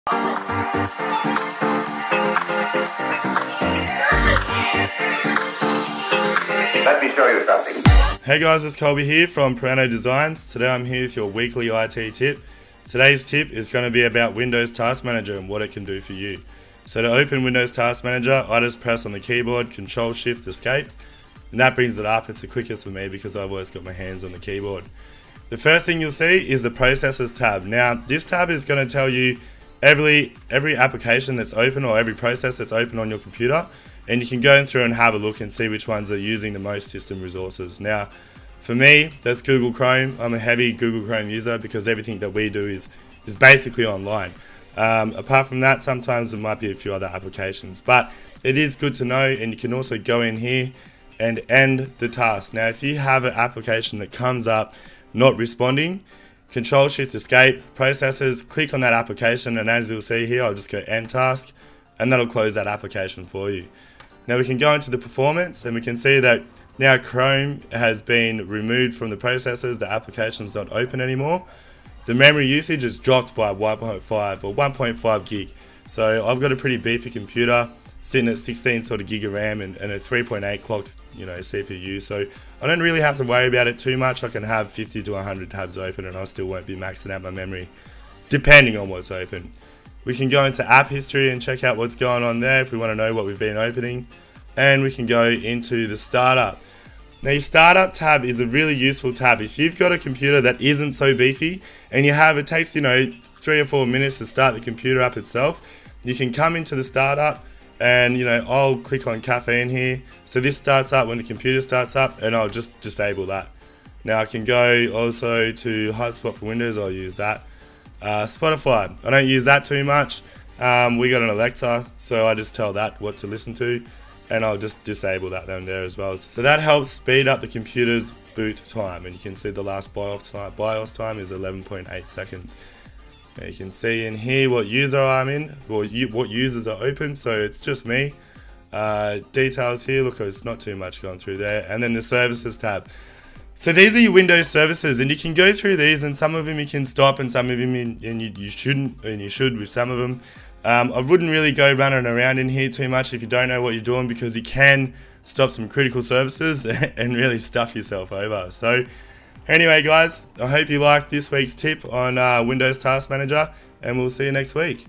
Let me show you something. Hey guys, it's Colby here from phirannodesigns. Today I'm here with your weekly IT tip. Today's tip is going to be about Windows Task Manager and what it can do for you. So to open Windows Task Manager, I just press on the keyboard Control-Shift-Escape, and that brings it up. It's the quickest for me because I've always got my hands on the keyboard. The first thing you'll see is the Processes tab. Now this tab is going to tell you every application that's open or every process that's open on your computer, and you can go through and have a look and see which ones are using the most system resources. Now for me, that's Google Chrome. I'm a heavy Google Chrome user because everything that we do is basically online. Apart from that, sometimes there might be a few other applications, but it is good to know, and you can also go in here and end the task. Now if you have an application that comes up not responding, Control-Shift-Escape, Processes, click on that application, and as you'll see here, I'll just go End Task, and that'll close that application for you. Now we can go into the performance, and we can see that now Chrome has been removed from the processes, the application's not open anymore. The memory usage has dropped by 1.5 or 1.5 gig. So I've got a pretty beefy computer sitting at 16 sort of gig of RAM and a 3.8 clocked CPU, so I don't really have to worry about it too much. I can have 50 to 100 tabs open and I still won't be maxing out my memory depending on what's open. We can go into app history and check out what's going on there if we want to know what we've been opening, and we can go into the startup. Now your startup tab is a really useful tab. If you've got a computer that isn't so beefy and it takes 3 or 4 minutes to start the computer up itself, you can come into the startup and I'll click on caffeine here. So this starts up when the computer starts up, and I'll just disable that. Now I can go also to hotspot for Windows, I'll use that. Spotify, I don't use that too much. We got an Alexa, so I just tell that what to listen to, and I'll just disable that down there as well. So that helps speed up the computer's boot time, and you can see the last BIOS time is 11.8 seconds. Now you can see in here what user I'm in, or what users are open, so it's just me. Details here, look, it's not too much going through there, and then the services tab. So these are your Windows services, and you can go through these, and some of them you can stop, and some of them you shouldn't, and you should with some of them. I wouldn't really go running around in here too much if you don't know what you're doing, because you can stop some critical services and really stuff yourself over. So anyway guys, I hope you liked this week's tip on Windows Task Manager, and we'll see you next week.